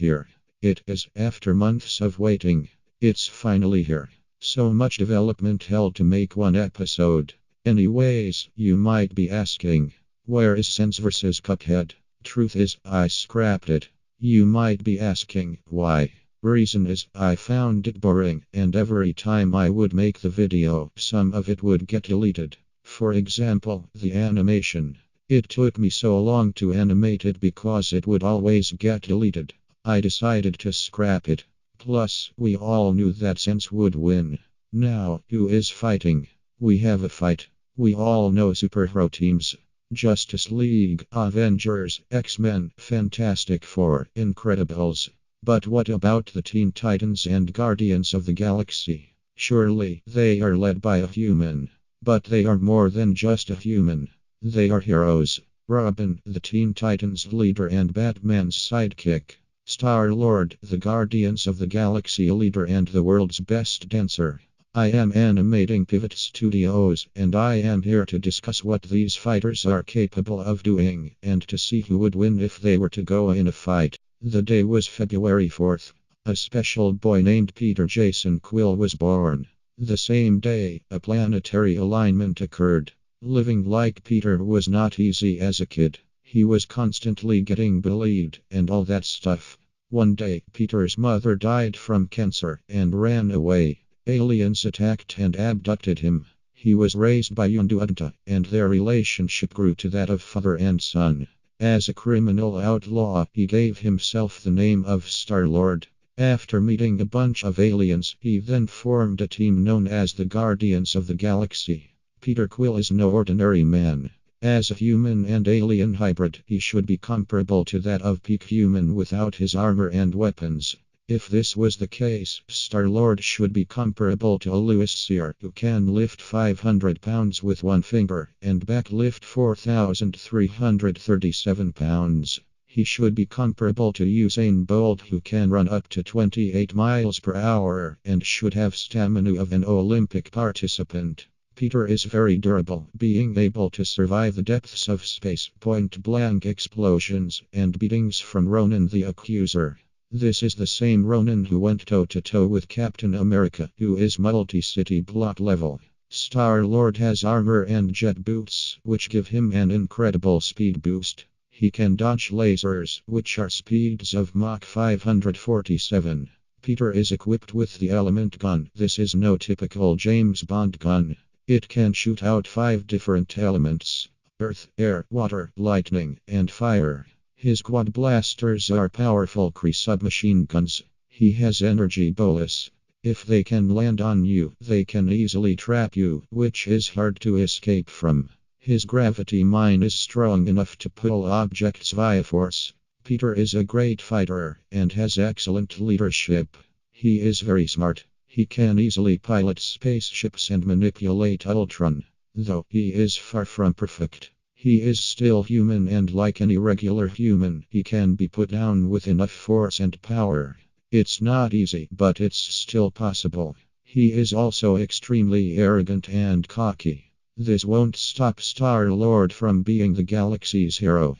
here it is, after months of waiting. It's finally here. So much development hell to make one episode. Anyways, you might be asking, where is Sense vs. Cuphead? Truth is, I scrapped it. You might be asking, why? Reason is, I found it boring, and every time I would make the video, some of it would get deleted. For example, the animation. It took me so long to animate it because it would always get deleted. I decided to scrap it. Plus, we all knew that Sense would win. Now, who is fighting? We have a fight. We all know superhero teams. Justice League, Avengers, X-Men, Fantastic Four, Incredibles. But what about the Teen Titans and Guardians of the Galaxy? Surely, they are led by a human. But they are more than just a human. They are heroes. Robin, the Teen Titans leader and Batman's sidekick. Star-Lord, the Guardians of the Galaxy leader and the world's best dancer. I am animating Pivot Studios, and I am here to discuss what these fighters are capable of doing, and to see who would win if they were to go in a fight. The day was February 4th. A special boy named Peter Jason Quill was born. The same day, a planetary alignment occurred. Living like Peter was not easy as a kid. He was constantly getting bullied, and all that stuff. One day, Peter's mother died from cancer and ran away. Aliens attacked and abducted him. He was raised by Unpopular, and their relationship grew to that of father and son. As a criminal outlaw, he gave himself the name of Star-Lord. After meeting a bunch of aliens, he then formed a team known as the Guardians of the Galaxy. Peter Quill is no ordinary man. As a human and alien hybrid, he should be comparable to that of peak human without his armor and weapons. If this was the case, Star-Lord should be comparable to a Lewis Sear, who can lift 500 pounds with one finger, and backlift 4,337 pounds. He should be comparable to Usain Bolt, who can run up to 28 miles per hour, and should have stamina of an Olympic participant. Peter is very durable, being able to survive the depths of space, point-blank explosions, and beatings from Ronan the Accuser. This is the same Ronan who went toe-to-toe with Captain America, who is multi-city block level. Star-Lord has armor and jet boots, which give him an incredible speed boost. He can dodge lasers, which are speeds of Mach 547. Peter is equipped with the Element Gun. This is no typical James Bond gun. It can shoot out 5 different elements: earth, air, water, lightning, and fire. His quad blasters are powerful Kree submachine guns. He has energy bolus. If they can land on you, they can easily trap you, which is hard to escape from. His gravity mine is strong enough to pull objects via force. Peter is a great fighter, and has excellent leadership. He is very smart. He can easily pilot spaceships and manipulate Ultron. Though he is far from perfect, he is still human, and like any regular human, he can be put down with enough force and power. It's not easy, but it's still possible. He is also extremely arrogant and cocky. This won't stop Star-Lord from being the galaxy's hero.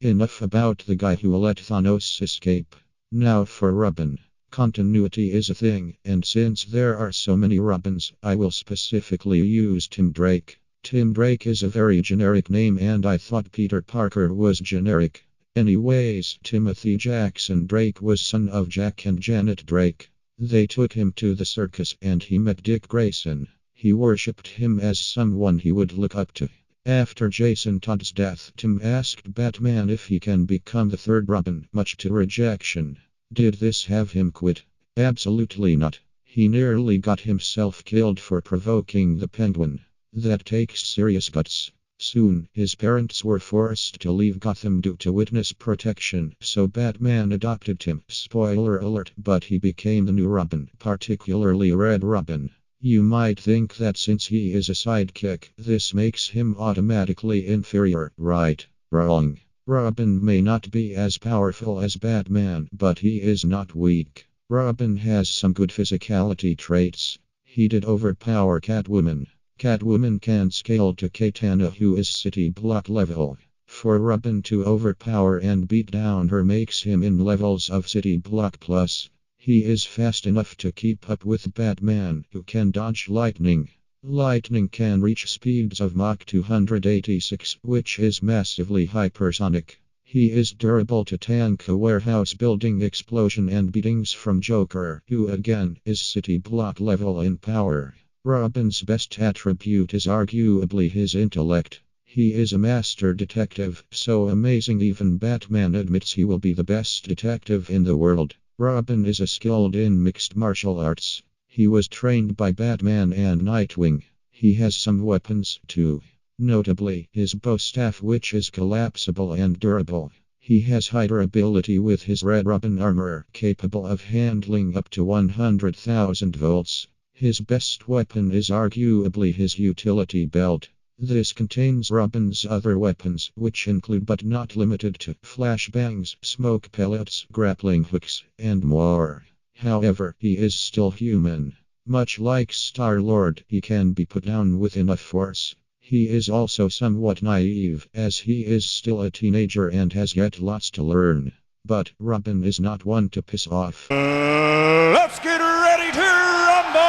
Enough about the guy who let Thanos escape. Now for Robin. Continuity is a thing, and since there are so many Robins, I will specifically use Tim Drake. Tim Drake is a very generic name, and I thought Peter Parker was generic. Anyways, Timothy Jackson Drake was son of Jack and Janet Drake. They took him to the circus, and he met Dick Grayson. He worshipped him as someone he would look up to. After Jason Todd's death, Tim asked Batman if he can become the third Robin, much to rejection. Did this have him quit? Absolutely not. He nearly got himself killed for provoking the Penguin. That takes serious guts. Soon, his parents were forced to leave Gotham due to witness protection, so Batman adopted him. Spoiler alert, but he became the new Robin, particularly Red Robin. You might think that since he is a sidekick, this makes him automatically inferior, right? Wrong. Robin may not be as powerful as Batman, but he is not weak. Robin has some good physicality traits. He did overpower Catwoman. Catwoman can scale to Katana, who is city block level. For Robin to overpower and beat down her makes him in levels of City Block Plus. He is fast enough to keep up with Batman, who can dodge lightning. Lightning can reach speeds of Mach 286, which is massively hypersonic. He is durable to tank a warehouse building explosion and beatings from Joker, who again is City Block level in power. Robin's best attribute is arguably his intellect. He is a master detective, so amazing even Batman admits he will be the best detective in the world. Robin is skilled in mixed martial arts. He was trained by Batman and Nightwing. He has some weapons too. Notably, his bow staff, which is collapsible and durable. He has high durability with his Red Robin armor, capable of handling up to 100,000 volts. His best weapon is arguably his utility belt. This contains Robin's other weapons, which include but not limited to flashbangs, smoke pellets, grappling hooks, and more. However, he is still human. Much like Star-Lord, he can be put down with enough force. He is also somewhat naive, as he is still a teenager and has yet lots to learn. But Robin is not one to piss off. Let's get ready to rumble!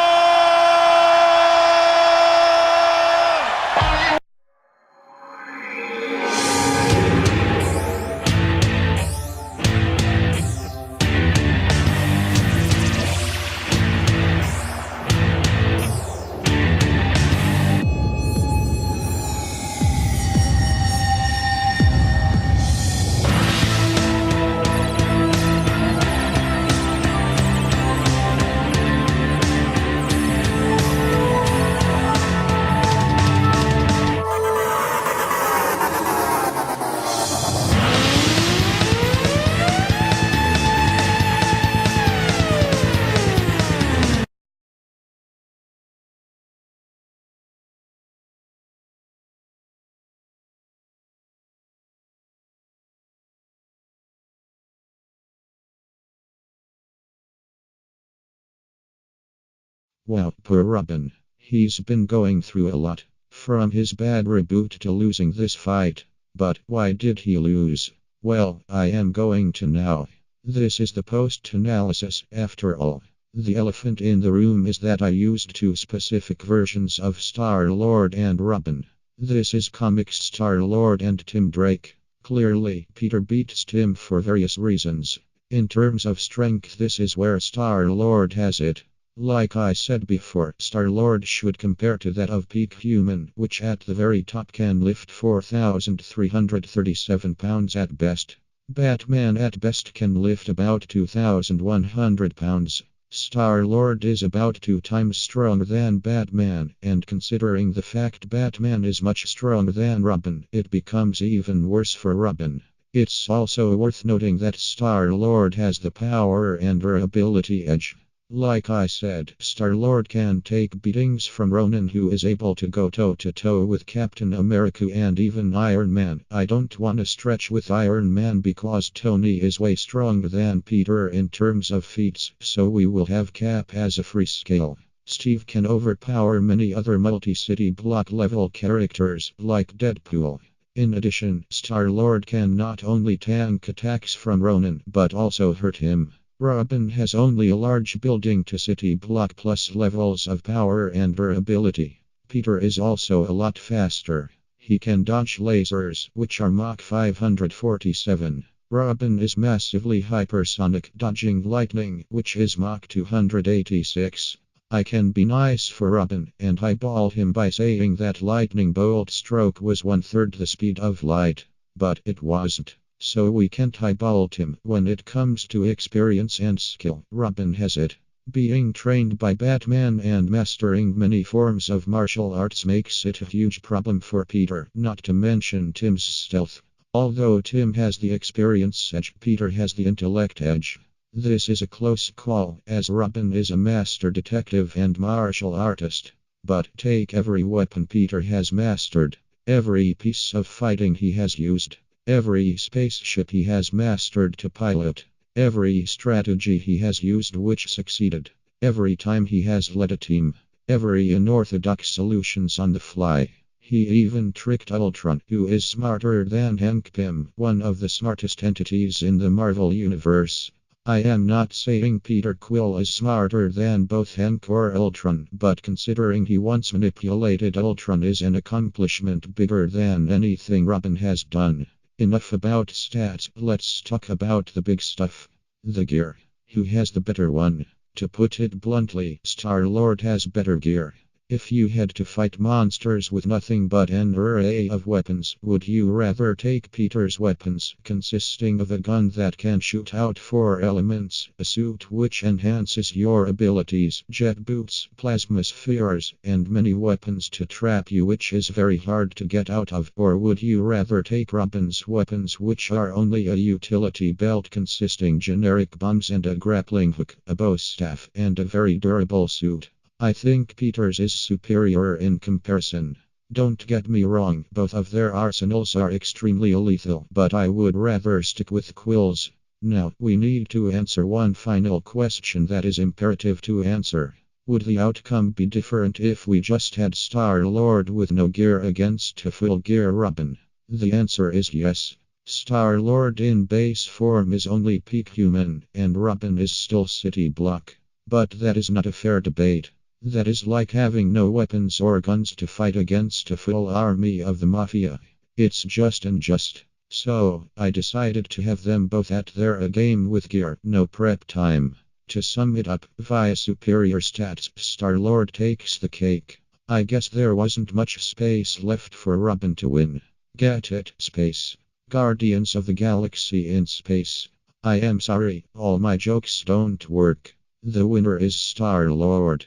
Wow, poor Robin. He's been going through a lot. From his bad reboot to losing this fight. But why did he lose? Well, I am going to now. This is the post-analysis, after all. The elephant in the room is that I used two specific versions of Star-Lord and Robin. This is comics Star-Lord and Tim Drake. Clearly, Peter beats Tim for various reasons. In terms of strength, this is where Star-Lord has it. Like I said before, Star-Lord should compare to that of Peak Human, which at the very top can lift 4,337 pounds at best. Batman at best can lift about 2,100 pounds. Star-Lord is about 2 times stronger than Batman, and considering the fact Batman is much stronger than Robin, it becomes even worse for Robin. It's also worth noting that Star-Lord has the power and durability edge. Like I said, Star-Lord can take beatings from Ronan, who is able to go toe-to-toe with Captain America and even Iron Man. I don't want to stretch with Iron Man because Tony is way stronger than Peter in terms of feats, so we will have Cap as a free scale. Steve can overpower many other multi-city block level characters, like Deadpool. In addition, Star-Lord can not only tank attacks from Ronan, but also hurt him. Robin has only a large building to city block plus levels of power and durability. Peter is also a lot faster. He can dodge lasers, which are Mach 547. Robin is massively hypersonic, dodging lightning, which is Mach 286. I can be nice for Robin, and highball him by saying that lightning bolt stroke was 1/3 the speed of light. But it wasn't. So we can't highball him. When it comes to experience and skill, Robin has it. Being trained by Batman and mastering many forms of martial arts makes it a huge problem for Peter, not to mention Tim's stealth. Although Tim has the experience edge, Peter has the intellect edge. This is a close call, as Robin is a master detective and martial artist. But take every weapon Peter has mastered, every piece of fighting he has used, every spaceship he has mastered to pilot, every strategy he has used which succeeded, every time he has led a team, every unorthodox solutions on the fly. He even tricked Ultron, who is smarter than Hank Pym, one of the smartest entities in the Marvel Universe. I am not saying Peter Quill is smarter than both Hank or Ultron, but considering he once manipulated Ultron is an accomplishment bigger than anything Robin has done. Enough about stats, let's talk about the big stuff. The gear. Who has the better one? To put it bluntly, Star-Lord has better gear. If you had to fight monsters with nothing but an array of weapons, would you rather take Peter's weapons, consisting of a gun that can shoot out 4 elements, a suit which enhances your abilities, jet boots, plasma spheres, and many weapons to trap you which is very hard to get out of, or would you rather take Robin's weapons which are only a utility belt consisting generic bombs and a grappling hook, a bow staff, and a very durable suit? I think Peter's is superior in comparison. Don't get me wrong, both of their arsenals are extremely lethal, but I would rather stick with Quill's. Now, we need to answer one final question that is imperative to answer. Would the outcome be different if we just had Star-Lord with no gear against a full gear Robin? The answer is yes. Star-Lord in base form is only peak human, and Robin is still city block. But that is not a fair debate. That is like having no weapons or guns to fight against a full army of the Mafia. It's just unjust. So, I decided to have them both at their A game with gear, no prep time. To sum it up, via superior stats, Star-Lord takes the cake. I guess there wasn't much space left for Robin to win. Get it, space. Guardians of the Galaxy in space. I am sorry, all my jokes don't work. The winner is Star-Lord.